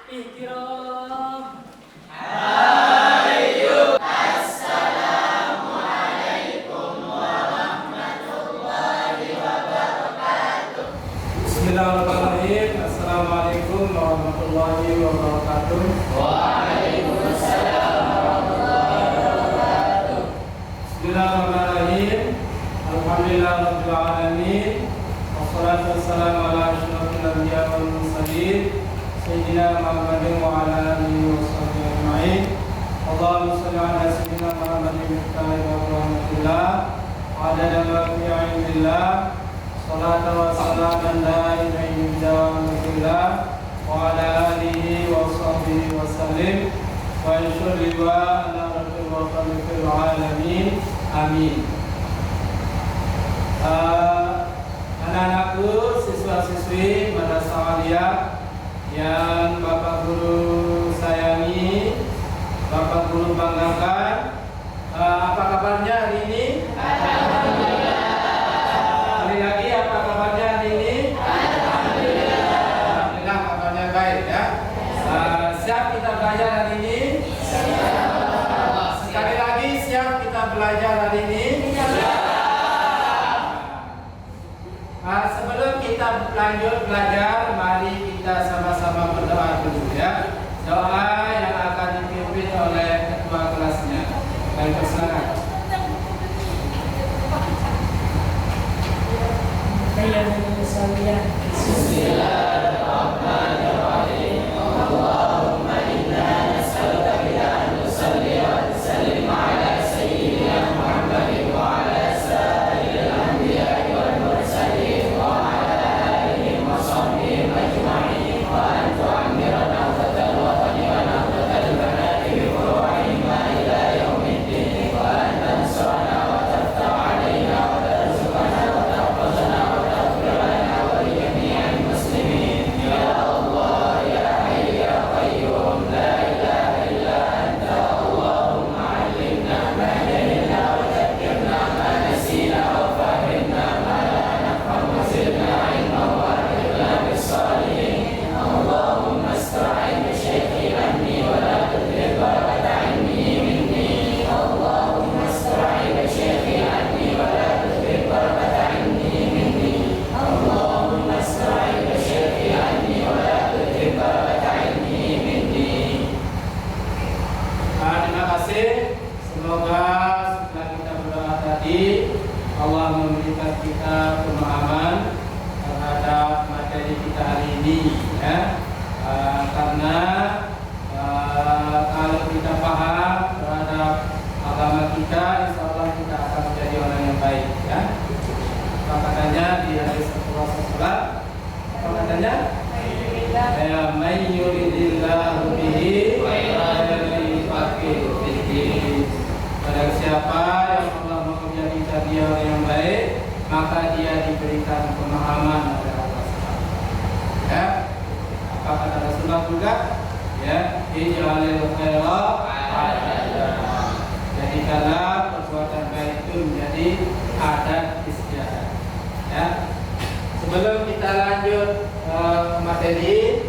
Ihtiram. Ayo. Assalamualaikum warahmatullahi wabarakatuh. Bismillahirrahmanirrahim. Assalamualaikum warahmatullahi wabarakatuh. Waalaikumsalam warahmatullahi wabarakatuh. Bismillahirrahmanirrahim. Alhamdulillahirabbil alamin. Wassalatu wassalamu ala asyrofil anbiya'i wal mursalin sayyidina Muhammadin wa ala alihi washabbihi ajma'in. Allahumma shalli ala sayyidina Muhammadin miftahil rahmatillah wa adada ma fi ilmillah. Salatu wa salaman la ilaha illallah wa ala alihi wa sahbihi wa sallim wa insyaallah wa ala rabbil alamin. Amin. Anak-anakku, siswa-siswi madrasah aliyah yang Bapak Guru sayangi, Bapak Guru banggakan, apa kabarnya hari ini? Sekali lagi, apa kabarnya hari ini? Alhamdulillah, kabarnya baik ya. Siap kita belajar hari ini? Sekali lagi, siap kita belajar hari ini? Sebelum kita lanjut belajar, mari kita sama-sama berdoa dulu ya. Doa yang akan dipimpin oleh ketua kelasnya. Baik, persilakan. Bismillahirrahmanirrahim. Allahumma inna nas'aluka bi an nusalli wa nusallim ala sayyidina Muhammadin wa ala sa'iril anbiya'i wal mursalin wa ala alihi wa sahbihi ajma'in wa an tu'ammirana wa tatawafani wa naqdal banati bi furu'ihima ila yaumiddin wa an tansurana wa taftah alaina wa tarzuqana wa tahfazana wa taghfir lana wa li jami'il muslimin ya Allah ya hayy ya qayyum la ilaha illa anta Allahumma 'allimna ma jahilna wa dhakkirna ma nasina wa fahimna ma la nafhamu wa zidna 'ilman wa akhirna bis salihin Allahumma asta'in bi shaykhi anni wa la tudhir barakata 'ilmi minni Allahumma asta'in bi shaykhi anni wa la tudhir barakata 'ilmi minni Allahumma asta'in bi shaykhi anni wa la tudhir barakata 'ilmi minni. Terima kasih. Semoga setelah kita berdoa tadi, Allah memberikan kita pemahaman terhadap materi kita hari ini ya. Karena kalau kita paham terhadap agama kita, insya Allah kita akan menjadi orang yang baik ya. Apa katanya di hadis Rasulullah? Apa katanya? Ya may yuridillahu bihi khairan yufaqihu fiddin. Barang siapa yang Allah mau menjadikan dia orang yang baik, maka dia diberikan pemahaman oleh Allah SWT. Ya, apa kata Rasulullah juga? Ya, ij'alil khaira adada. Jadikanlah perbuatan baik itu menjadi adat istiadat. Ya. Sebelum kita lanjut ke materi,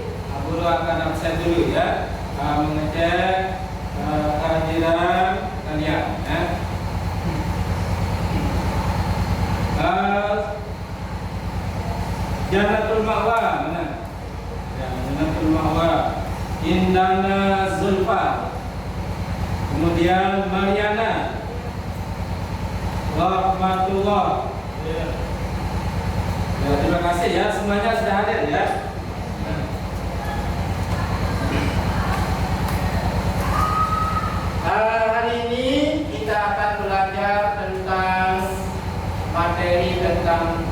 guru akan absen dulu ya, mengecek kehadiran kalian ya. Jannatul Ma'wa mana? Ya, Jannatul Ma'wa. Indana Zulfa. Kemudian Mariana. Rahmatullah. Ya. Ya, terima kasih ya, semuanya sudah hadir ya. Hari ini kita akan belajar tentang materi tentang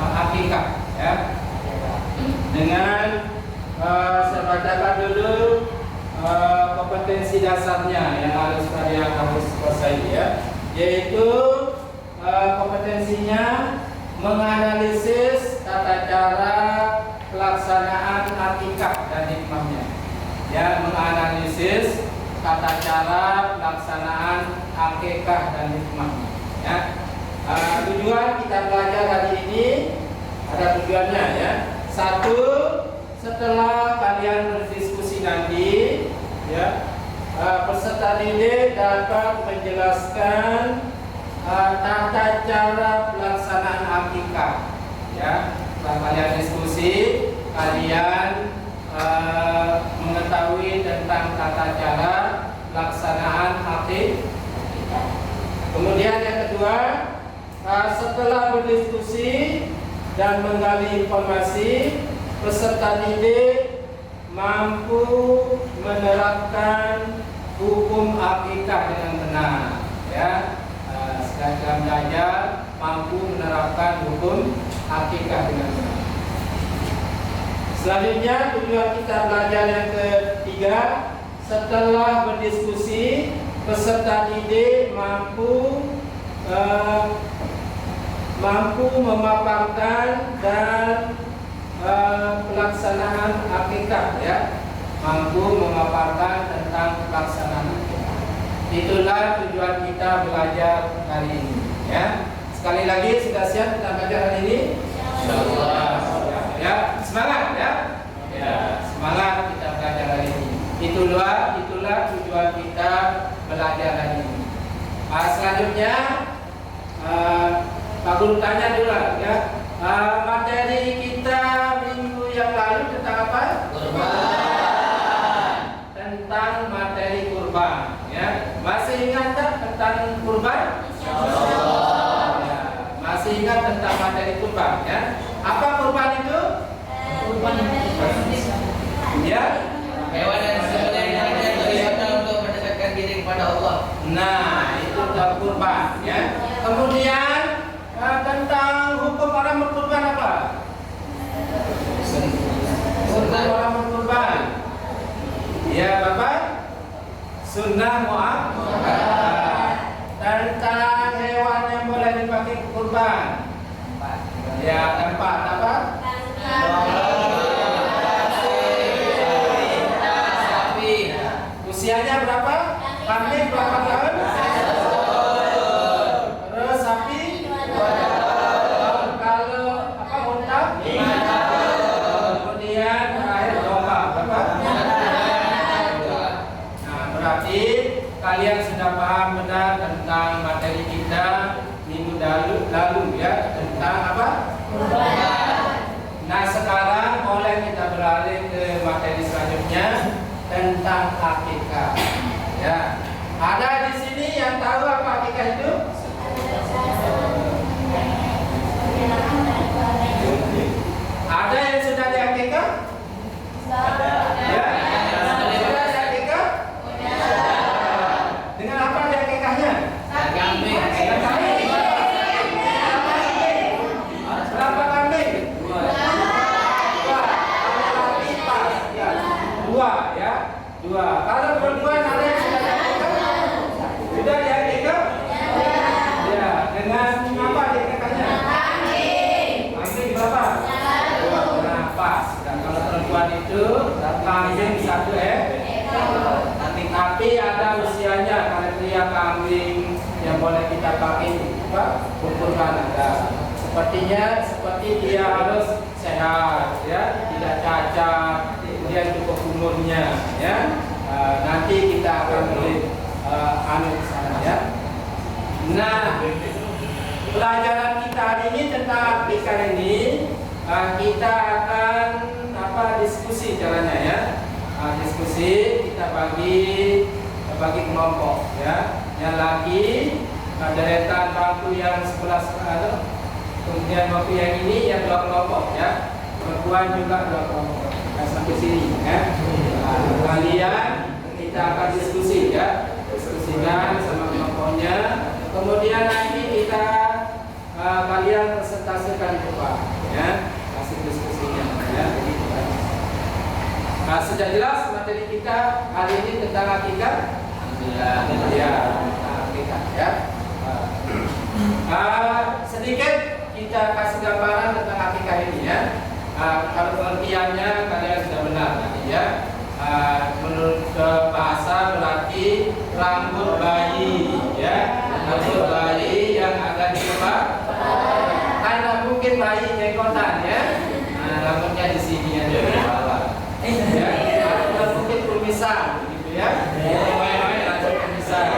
akikah ya. Dengan saya bacakan dulu kompetensi dasarnya yang harus kalian harus kuasai ya, yaitu kompetensinya menganalisis tata cara pelaksanaan akikah dan hikmahnya. Ya, menganalisis tata cara pelaksanaan akikah dan hikmahnya. Ya, tujuan kita belajar hari ini ada tujuannya ya. Satu, setelah kalian berdiskusi diskusi nanti, ya, peserta didik dapat menjelaskan tata cara pelaksanaan akikah. Ya, setelah kalian diskusi, kalian mengetahui tentang tata cara pelaksanaan akikah. Kemudian yang kedua, setelah berdiskusi dan menggali informasi, peserta didik mampu menerapkan hukum akikah dengan benar. Ya, sedang belajar mampu menerapkan hukum akikah dengan benar. Selanjutnya tujuan kita belajar yang ketiga, setelah berdiskusi, peserta didik mampu memaparkan dan pelaksanaan akikah, ya, mampu memaparkan tentang pelaksanaan akikah. Itulah tujuan kita belajar hari ini. Ya, sekali lagi sudah siap kita belajar hari ini? Insyaallah. Ya, semangat ya. Ya, semangat kita belajar hari ini. Itulah tujuan kita belajar hari ini. Selanjutnya Pak Guru tanya dulu ya. Materi kita minggu yang lalu tentang apa? Kurban. Tentang materi kurban, ya. Masih ingat tak tentang kurban? Insyaallah. Ya, masih ingat tentang materi kurban, ya. Apa kurban itu? Kurban ya, Hewan yang disembelih untuk mendekatkan diri kepada Allah. nah, itu kurban, ya. Kemudian tentang hukum orang berkurban apa? Hukum orang berkurban. Ya, Bapak. Sunnah mu'akkad. Tentang hewan yang boleh dipakai kurban. Ya, tempat apa? Sapi. Usianya berapa? Kambing berapa tahun? Terus sapi? 2 tahun. Kalau apa unta? 5 tahun. Kemudian terakhir domba berapa? 5 tahun. Nah, berarti kalian sudah paham benar tentang materi kita minggu lalu ya, tentang apa? Nah, sekarang boleh kita beralih ke materi selanjutnya tentang akikah. Ya, ada di sini yang tahu apa akikah itu? Ada yang sudah diakikah? Ya, sudah diakikah? Dengan apa diakikahnya? Kambing. Berapa kambing? 2. Ya, 2. Kalau perempuan ada yang sudah diakikah? Sudah diakikah? Ya, dengan apa diakikahnya? Kambing berapa? 2. Nah, pas. Dan kalau perempuan itu kambing 1 tapi ada usianya, kriteria kambing yang boleh kita pakai kurban ada. Seperti dia harus sehat, ya, tidak cacat, kemudian cukup umurnya, ya. Nanti kita akan beri sana, ya. Nah, pelajaran kita hari ini tentang akikah ini, kita akan diskusi caranya, ya. Diskusi kita bagi kelompok, ya. Yang lagi deretan bangku yang sebelah kemudian bangku yang ini yang 2 kelompok, ya. Perempuan juga 2 kelompok. Sampai sini, ya. Kalian kita akan diskusi, ya. Diskusikan sama kelompoknya. Kemudian nanti kita kalian presentasikan coba, ya. Hasil diskusinya, ya. Begitu, kan. Sudah jelas materi kita hari ini tentang akikah? Alhamdulillah. Ya, tentang akikah, ya. Sedikit kita kasih gambaran tentang akikah ini, ya. Kalau pengertiannya kalian sudah benar tadi, ya. Menurut bahasa berarti rambut bayi, ya. Rambut bayi yang agak dilebat. Karena mungkin bayi jenggotan, ya. Rambutnya di sini aja di bawah. Ya, atau mungkin pembesar, gitu ya. Langsung pembesar.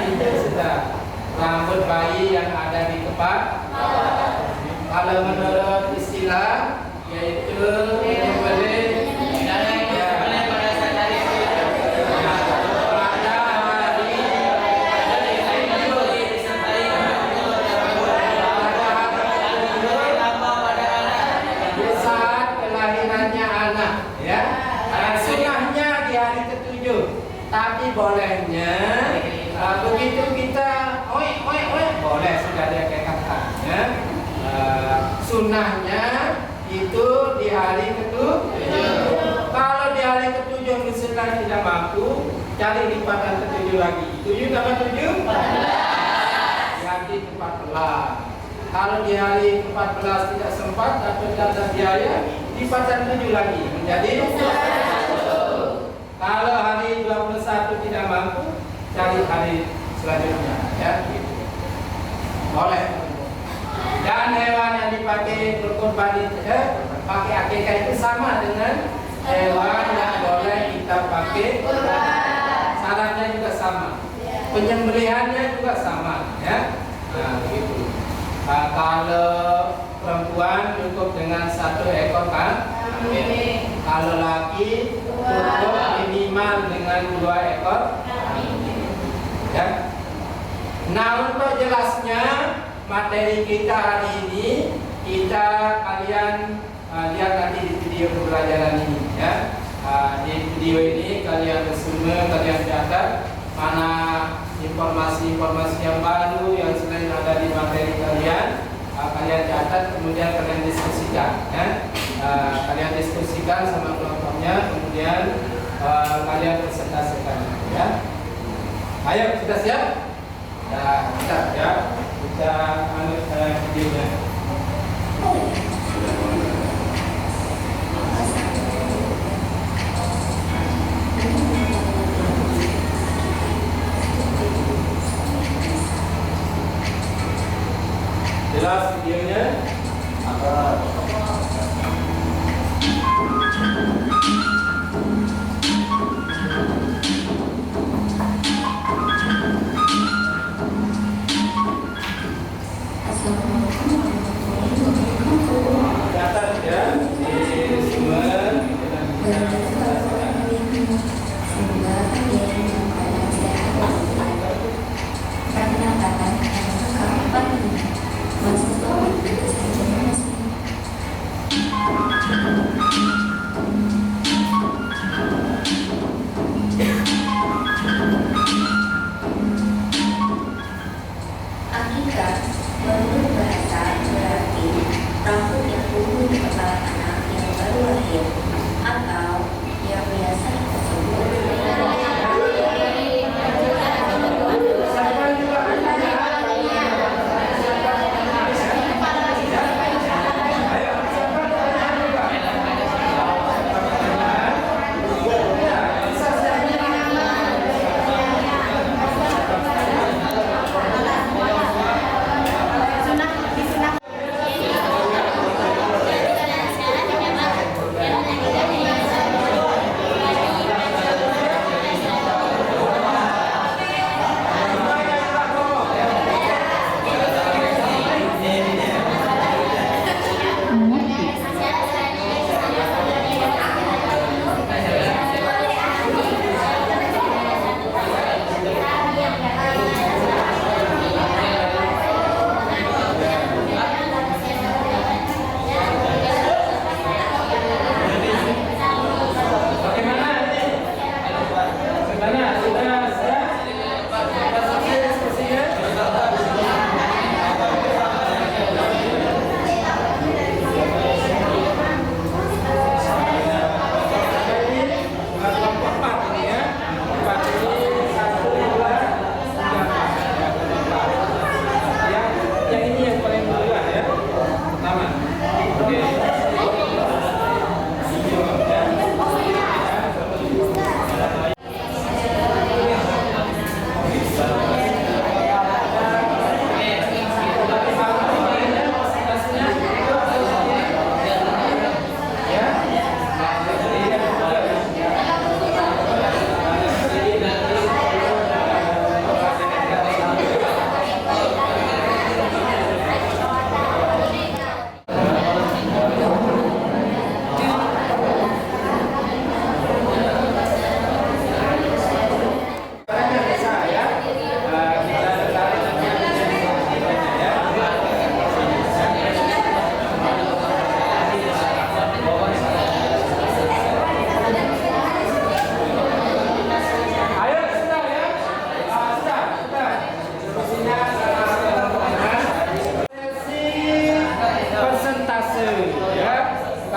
Itu sudah rambut bayi yang ada di kepala. Kalau menurut istilah yaitu boleh tapi bolehnya begitu kita boleh sudah ada kata ya. Sunnahnya itu di hari ketujuh. Kalau di hari ketujuh misalnya tidak mampu, cari lipatan ketujuh lagi. 7 tambah 7 14. Di hari ke-14. Kalau di hari ke-14 tidak sempat atau tidak ada biaya, lipatan 7 lagi menjadi 21. Kalau hari 21 tidak mampu, cari hari selanjutnya, ya. Gitu. Boleh. Dan hewan yang dipakai berkorban pakai akikah itu sama dengan hewan yang boleh kita pakai. Syaratnya juga sama. Penyembelihannya juga sama, ya. Nah, begitu. Kalau perempuan cukup dengan 1 ekor kan? Kalau laki cukup minimal dengan 2 ekor. Ya. Nah, untuk jelasnya materi kita hari ini, kalian lihat nanti di video pembelajaran ini, ya. Di video ini kalian resume, kalian catat mana informasi-informasi yang baru yang selain ada di materi kalian. Kalian catat, kemudian kalian diskusikan, ya. Kalian diskusikan sama kelompoknya, kemudian kalian presentasikan, ya. Ayo, kita siap? Nah, kita anut videonya. Jelas videonya? Catat ya, di sumber. Akikah menurut bahasa berarti rambut yang tumbuh di kepala anak yang baru lahir atau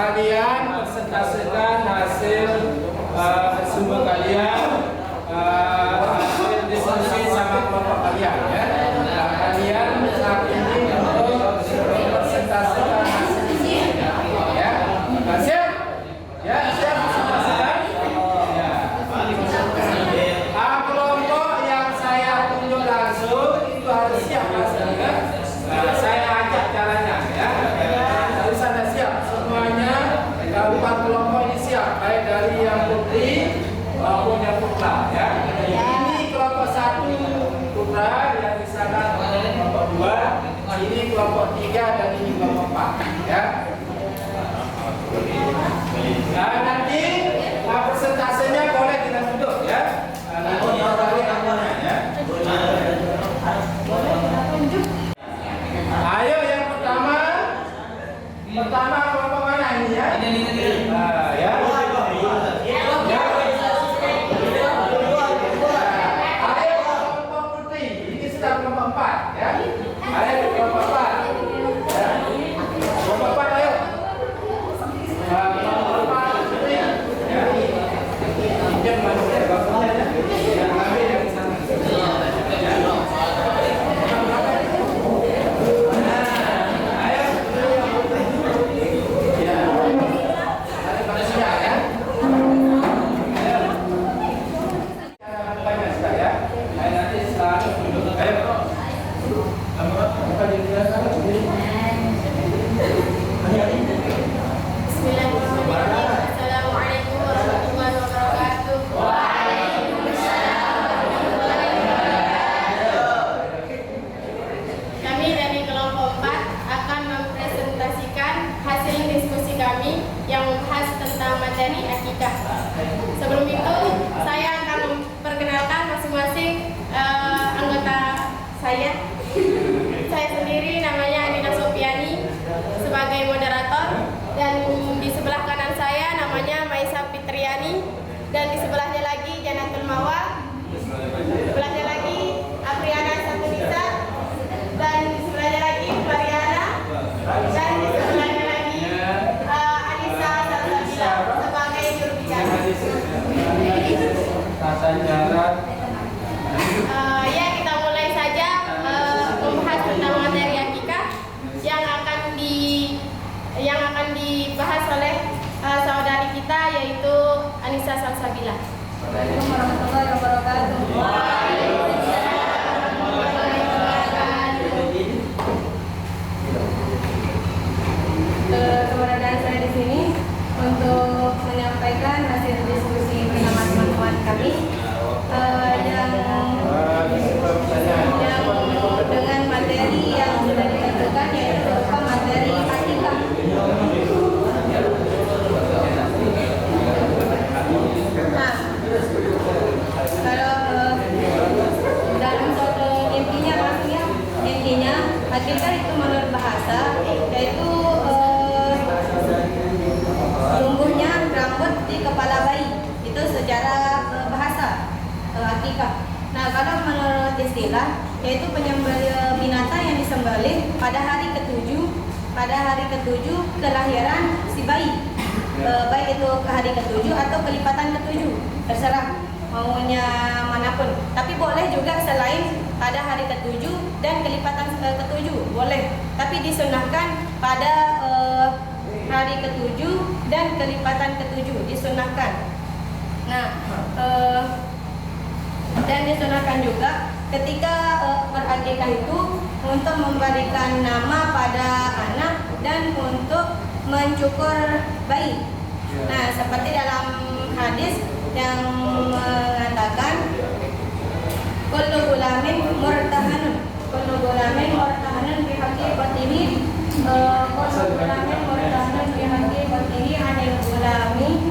kalian presentasekan hasil sumber kalian, hasil diskusi sama kelompok kalian ya. Nah, kalian saat ini untuk presentasekan hasilnya ya. Nah, siap? Ya, siap presentasikan? Ya. Kelompok yang saya tunjuk langsung itu harus siap hasilnya. Nah, saya ajak caranya ya. Harus Anda siap semuanya. Keempat kelompok ini siap, baik dari yang putih maupun yang putra ya. Ini kelompok 1 putra, yang di sana kelompok 2, ini kelompok 3 dan ini kelompok 4 ya. Nah, nanti persentasenya boleh kita duduk ya. Nanti kita balik angkanya ya. Ayo yang pertama kelompok mana ini ya? Nah, ya. Ayo kelompok putih, ini sudah kelompok 4 ya. Ayo kelompok 4 ya. Kelompok 4 ayo. Kelompok 4 putih ya. Pinjam manusia bapaknya ya. Yang ambil yang di sana. Assalamualaikum warahmatullahi wabarakatuh. Kami dari kelompok 4 akan mempresentasikan hasil diskusi kami yang membahas tentang materi akikah. Sebelum itu, saya akan memperkenalkan masing-masing anggota saya. Saya sendiri namanya Anina Sofiani sebagai moderator, dan di sebelah kanan saya namanya Maisa Fitriani, dan di sebelahnya lagi Janatul Mawa, sebelahnya lagi Apriana Satunisa, dan di sebelahnya lagi Mariana, dan di sebelahnya lagi Anissa Salsabila sebagai juru bicara. Tata cara. Ya, kita mulai saja membahas tentang materi akikah yang akan dibahas oleh saudari kita, yaitu Anissa Salsabila. Assalamualaikum warahmatullahi wabarakatuh. Keberadaan saya di sini untuk menyampaikan hasil diskusi bersama teman-teman kami yang dengan materi yang sudah ditentukan, yaitu berupa materi akikah. Nah, kalau dalam intinya akikah itu menurut bahasa yaitu tumbuhnya rambut di kepala bayi, itu secara bahasa akikah. Nah, kalau menurut istilah yaitu penyembelih binatang yang disembelih pada hari ketujuh kelahiran si bayi, baik itu ke hari ketujuh atau kelipatan ketujuh, terserah maunya manapun. Tapi boleh juga selain pada hari ketujuh dan kelipatan ketujuh, boleh. Tapi disunahkan pada hari ketujuh dan kelipatan ketujuh, disunahkan. Nah, dan disunahkan juga ketika berakikah itu untuk memberikan nama pada anak dan untuk mencukur bayi. Nah, seperti dalam hadis yang mengatakan kullu gulamin murtahanun bihaqqi batini, kullu gulamin murtahanun bihaqqi batini anil gulami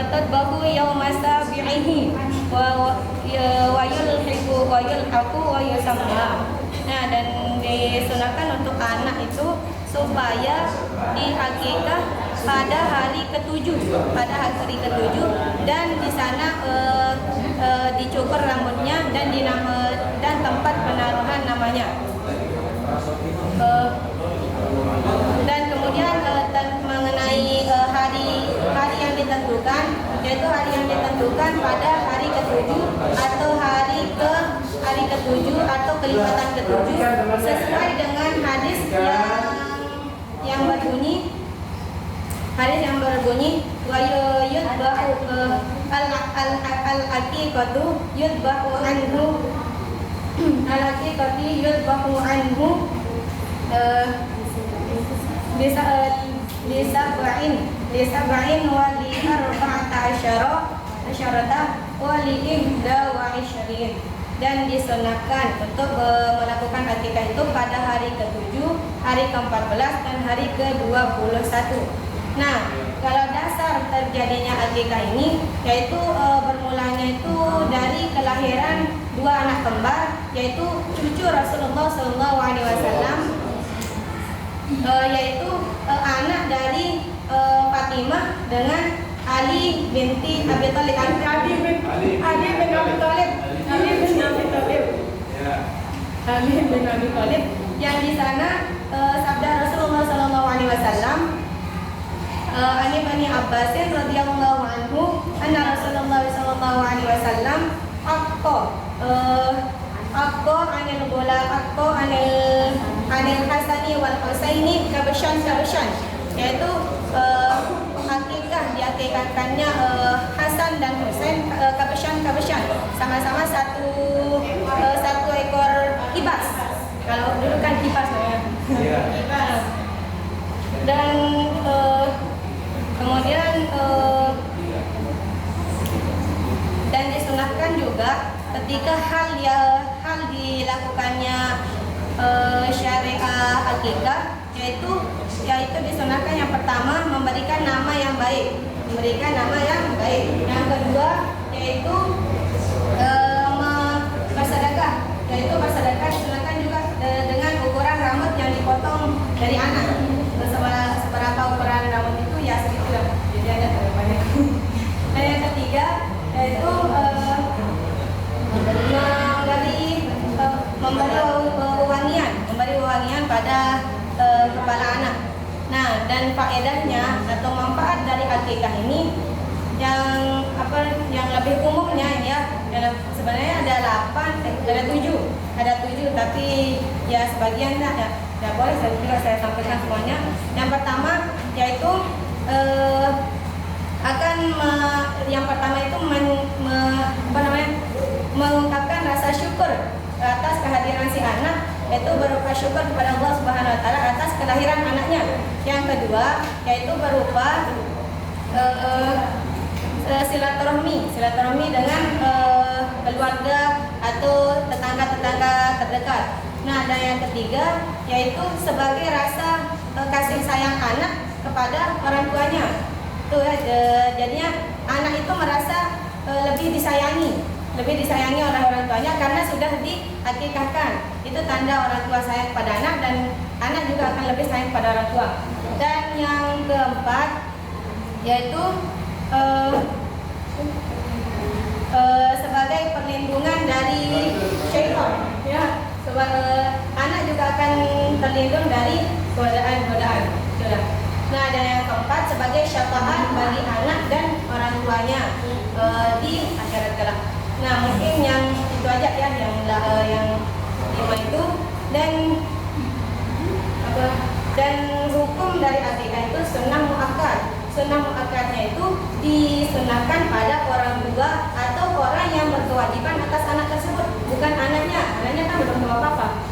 tutbahu yawma sabi'ihi wa yulhiqu wa yulhaqu wa yusamma. Nah, dan disunahkan untuk anak itu supaya diakikah pada hari ketujuh, dan di sana dicukur rambutnya dan tempat penaruhan namanya. kelipatan ketujuh sesuai dengan hadis yang berbunyi wa yudbahu al-aqiqatu yudbahu anhu al-aqiqatu yudbahu anhu lisab'in wa li arba'ata asyarata wa li ihda wa isyrin. Dan disunahkan untuk melakukan akikah itu pada hari ke-7, hari ke-14 dan hari ke-21. Nah, kalau dasar terjadinya akikah ini yaitu bermulanya itu dari kelahiran dua anak kembar, yaitu cucu Rasulullah SAW, yaitu anak dari Fatimah dengan Ali binti Abi Thalib. Ali bin Abi Thalib. Yang di sana sabda Rasulullah SAW, Ani Bani Abbasin radhiyallahu anhu, anna Rasulullah sallallahu alaihi wasallam akko anil Hasani wal Husaini kabashan, yaitu akikah diakikahkannya Hasan dan Husain kabashan, sama-sama satu ekor kibas. Kalau dulu kan kibas ya. Kibas. Dan kemudian dan disunahkan juga ketika hal dilakukannya syariah akikah, yaitu disunahkan yang pertama memberikan nama yang baik, yang kedua yaitu bersedekah, disunahkan juga dengan ukuran rambut yang dipotong dari anak. Seberapa ukuran rambut itu ya segitu lah, jadi ada banyak. Dan yang ketiga yaitu memberi wangian pada kepala anak. Nah, dan faedahnya atau manfaat dari akikah ini yang lebih umumnya ya, sebenarnya ada 7, tapi ya sebagian tidak boleh saya sampaikan semuanya. Yang pertama yaitu mengungkapkan rasa syukur atas kehadiran si anak, yaitu berupa syukur kepada Allah Subhanahu wa taala atas kelahiran anaknya. Yang kedua yaitu berupa silaturahmi dengan keluarga atau tetangga-tetangga terdekat. Nah, dan yang ketiga yaitu sebagai rasa kasih sayang anak kepada orang tuanya. Tuh jadinya anak itu merasa lebih disayangi oleh orang tuanya karena sudah diakikahkan. Itu tanda orang tua sayang pada anak, dan anak juga akan lebih sayang pada orang tua. Dan yang keempat yaitu sebagai perlindungan dari syaitan, ya. Anak juga akan terlindung dari godaan. Nah, dan yang keempat sebagai syafaat bagi anak dan orang tuanya di akhirat kelak. Nah, mungkin yang itu aja ya, yang 5 itu. Dan hukum dari akikah itu sunnah muakkad. Sunnah muakkadnya itu disunahkan pada orang tua atau orang yang berkewajiban atas anak tersebut, bukan anaknya kan belum tahu apa-apa.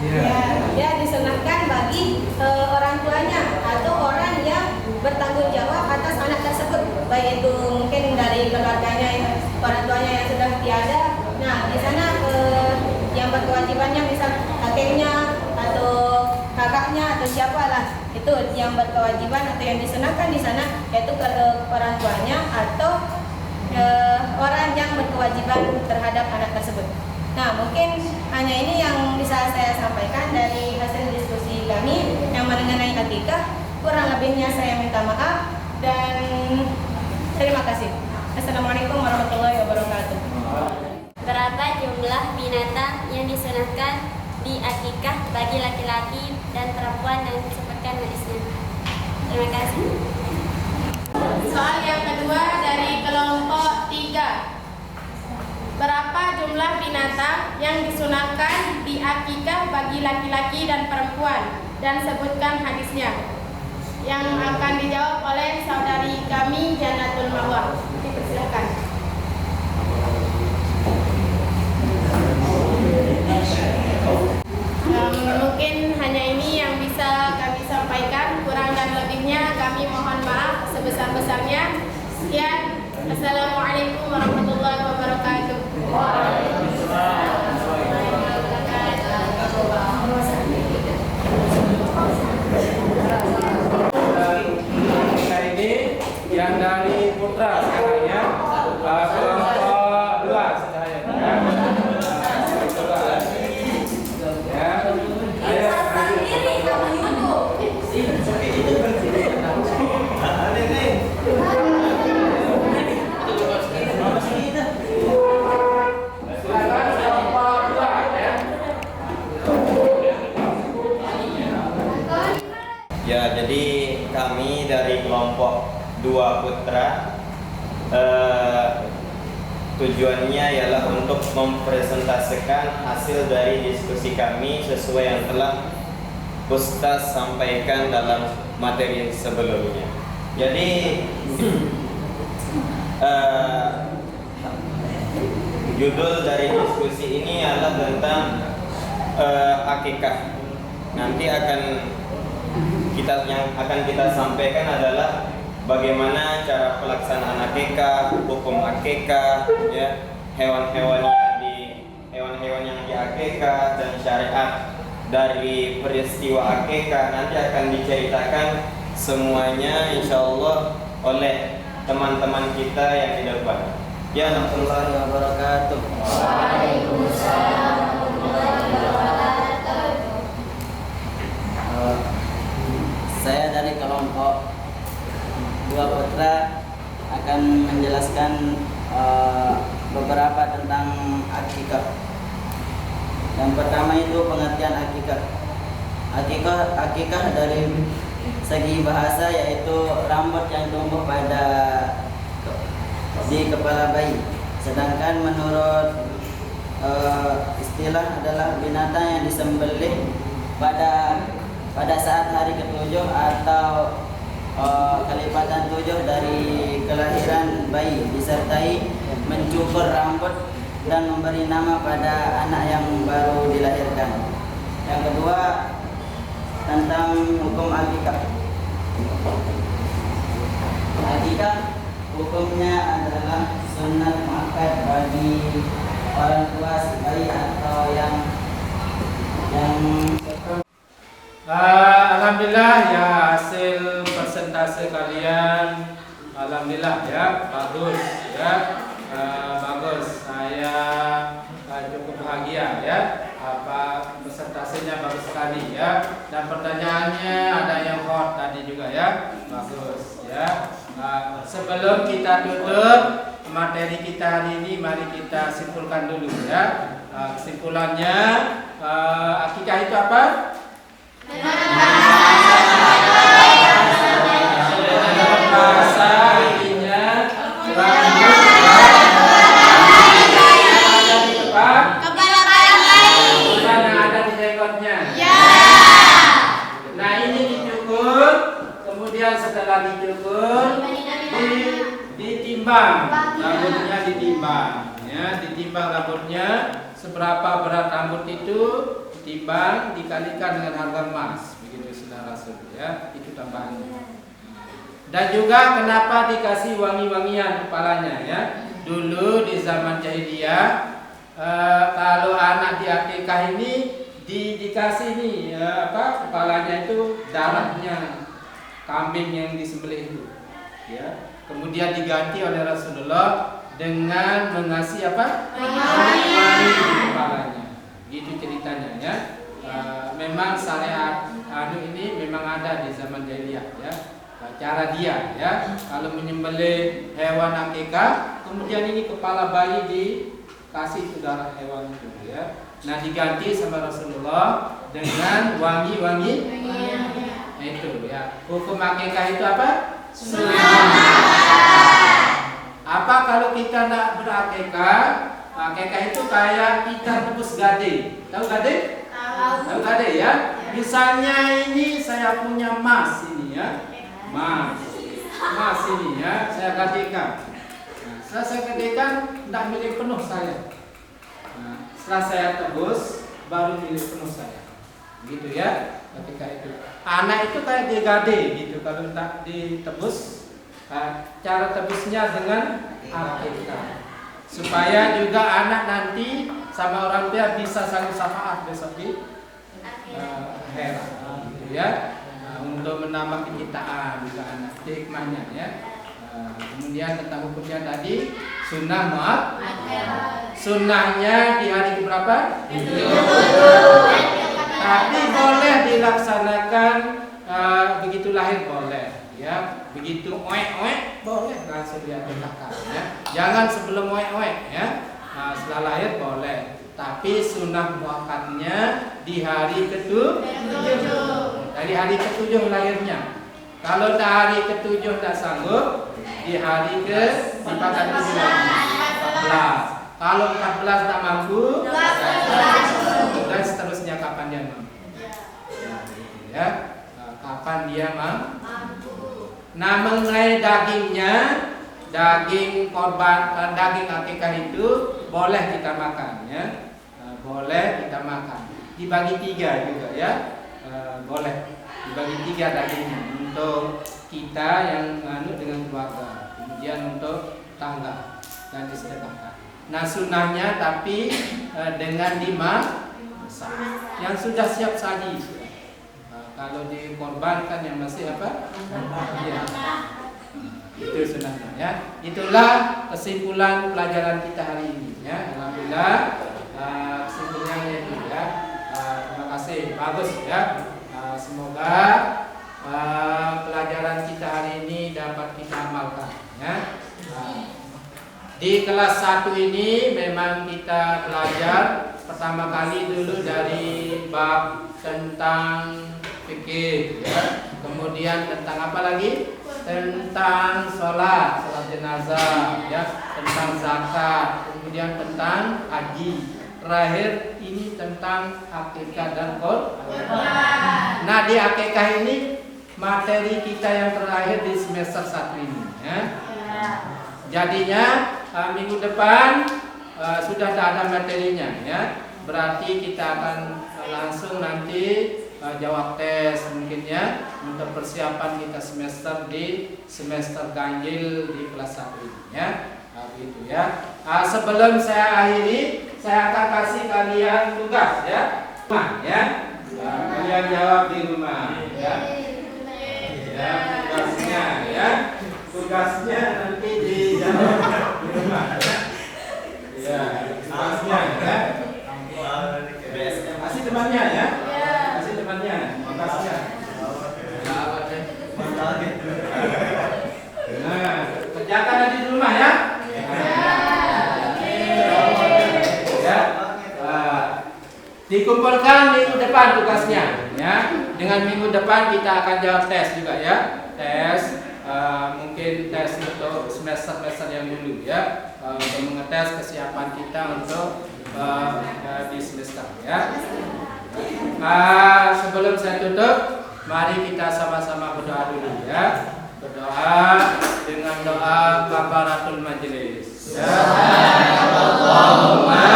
Ya, disunahkan bagi orang tuanya atau orang yang bertanggung jawab atas anak tersebut, baik itu mungkin dari keluarganya, orang tuanya yang sudah tiada. Nah, di sana yang berkewajibannya misal kakeknya atau kakaknya atau siapalah, itu yang berkewajiban atau yang disunahkan di sana yaitu ke orang tuanya atau orang yang berkewajiban terhadap anak tersebut. Nah, mungkin hanya ini yang bisa saya sampaikan dari hasil diskusi kami yang mengenai akikah. Kurang lebihnya saya minta maaf dan terima kasih. Assalamualaikum warahmatullahi wabarakatuh. Berapa jumlah binatang yang disunahkan di akikah bagi laki-laki dan perempuan yang disebutkan hadisnya? Terima kasih. Soal yang kedua dari kelompok 3. berapa jumlah binatang yang disunahkan di akikah bagi laki-laki dan perempuan, dan sebutkan hadisnya. Yang akan dijawab oleh saudari kami Jannatul Mawar. Dipersilakan. Mungkin hanya ini yang bisa kami sampaikan. Kurang dan lebihnya kami mohon maaf sebesar-besarnya. Sekian. Assalamualaikum warahmatullahi wabarakatuh. Kita ini yang dari putra sekarang ya, kelompok 2 sebenarnya ya. Ya, jadi kami dari kelompok 2 putra tujuannya ialah untuk mempresentasikan hasil dari diskusi kami sesuai yang telah Ustaz sampaikan dalam materi sebelumnya. Jadi judul dari diskusi ini adalah tentang akikah. Nanti yang akan kita sampaikan adalah bagaimana cara pelaksanaan akikah, hukum akikah, ya, hewan-hewan yang di akikah dan syariat dari peristiwa akikah nanti akan diceritakan semuanya insyaallah oleh teman-teman kita yang di depan. Ya, warahmatullahi wabarakatuh. Waalaikumsalam warahmatullahi wabarakatuh. Saya dari kelompok 2 putra akan menjelaskan beberapa tentang akikah. Yang pertama itu pengertian akikah. Akikah dari segi bahasa yaitu rambut yang tumbuh di kepala bayi. Sedangkan menurut istilah adalah binatang yang disembelih pada saat hari ke-7 atau kelipatan 7 dari kelahiran bayi, disertai mencukur rambut dan memberi nama pada anak yang baru dilahirkan. Yang kedua tentang hukum akikah. Akikah hukumnya adalah sunat muakkad bagi orang tua si bayi atau yang Alhamdulillah ya, hasil persentase kalian alhamdulillah ya, bagus ya, bagus. Saya cukup bahagia ya, persentasenya bagus sekali ya. Dan pertanyaannya ada yang hot tadi juga ya, bagus ya. Sebelum kita tutup materi kita hari ini, mari kita simpulkan dulu ya. Kesimpulannya, akikah itu apa? Bahasa artinya Kepala bayi. bukan yang ada di jenggotnya. Ya. Nah, ini dicukur, kemudian setelah dicukur ditimbang, rambutnya ditimbang ya, ditimbang rambutnya seberapa berat rambut itu, ditimbang dikalikan dengan harga emas, begitu saudara ya, itu tambahannya. Dan juga kenapa dikasih wangi-wangian kepalanya ya? Dulu di zaman jahiliyah kalau anak di akikah ini dikasih nih kepalanya itu darahnya kambing yang disembelih itu ya. Kemudian diganti oleh Rasulullah dengan mengasih apa? Wangi di kepalanya. Gitu ceritanya ya. Memang syariat ini memang ada di zaman jahiliyah ya. Cara dia ya, kalau menyembelih hewan akikah, kemudian ini kepala bayi dikasih itu darah hewan itu ya. Nah, diganti sama Rasulullah dengan wangi-wangi. Itu ya. Hukum akikah itu apa? Sunnah. Apa kalau kita tidak berakikah, Akikah itu kayak kita tebus gade. Tahu gade? Tahu gade ya? Misalnya ini saya punya emas ini ya. Emas ini ya, saya gadekan. Nah, setelah saya gadekan, tidak milik penuh saya. Nah, setelah saya tebus, baru milik penuh saya. Gitu ya, ketika itu. Anak itu kayak digade gitu, kalau tak ditebus, cara tebusnya dengan akikah. Supaya juga anak nanti sama orang tua bisa saling syafaat besok di akhirat, gitu ya. Untuk menambah kecintaan juga anak, hikmahnya ya. Kemudian tentang hukumnya tadi, sunnah maaf. Sunnahnya di hari berapa? Tapi boleh dilaksanakan begitu lahir boleh, ya. Begitu oek boleh langsung diakikahkan, ya. Jangan sebelum oek ya. Setelah lahir boleh. Tapi sunnah muakkadnya di hari ketujuh. Dari hari ketujuh lahirnya. Kalau hari ketujuh tak sanggup, di hari ke-14. Kalau 14 tak mampu, dan seterusnya kapan dia mampu. Ya, kapan dia mampu. Nah, mengenai dagingnya, daging korban, daging akikah itu boleh kita makan, ya. Boleh kita makan. Dibagi 3 juga ya. Boleh dibagi 3 dagingnya untuk kita yang dengan keluarga, kemudian untuk tangga dan disedekahkan. Nah, sunnahnya tapi dengan dimasak yang sudah siap saji. Kalau dikorbankan yang masih apa? Ya. Itu sunnahnya ya. Itulah kesimpulan pelajaran kita hari ini ya. Alhamdulillah kesimpulannya itu ya. Terima kasih, bagus ya. Semoga pelajaran kita hari ini dapat kita amalkan ya. Di kelas 1 ini memang kita belajar pertama kali dulu dari bab tentang fikih ya. Kemudian tentang apa lagi? Tentang sholat jenazah ya, tentang zakat, kemudian tentang haji. Terakhir ini tentang akikah dan qurban. Nah, di akikah ini materi kita yang terakhir di semester 1 ini ya. Jadinya minggu depan sudah tak ada materinya ya. Berarti kita akan langsung nanti jawab tes mungkin ya, untuk persiapan kita semester di semester ganjil di kelas 1 ini ya. Begitu ya. Sebelum saya akhiri, saya akan kasih kalian tugas ya. Ya. Kalian jawab di rumah ya. Ya, tugasnya ya. Tugasnya nanti dijawab di rumah ya. Ya, tugasnya ya. Kasih temannya ya. Kasih temannya. Tugasnya. Nah, kerjakan nanti di rumah ya. Dikumpulkan minggu depan tugasnya ya. Dengan minggu depan kita akan jawab tes juga ya. Tes mungkin tes untuk semester yang dulu ya, untuk mengetes kesiapan kita untuk di semester ya. Sebelum saya tutup, mari kita sama-sama berdoa dulu ya. Berdoa dengan doa kafaratul majelis ya. Allahumma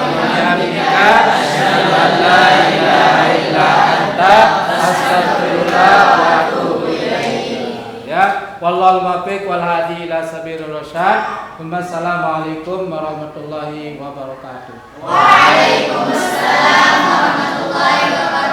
bihamdika asyhadu an la ilaha illa anta astaghfiruka wa atubu ilaik. Ya, wallahu muwaffiq wal hadi ila sabilir rasyad. Wassalamualaikum warahmatullahi wabarakatuh. Waalaikumsalam warahmatullahi wabarakatuh.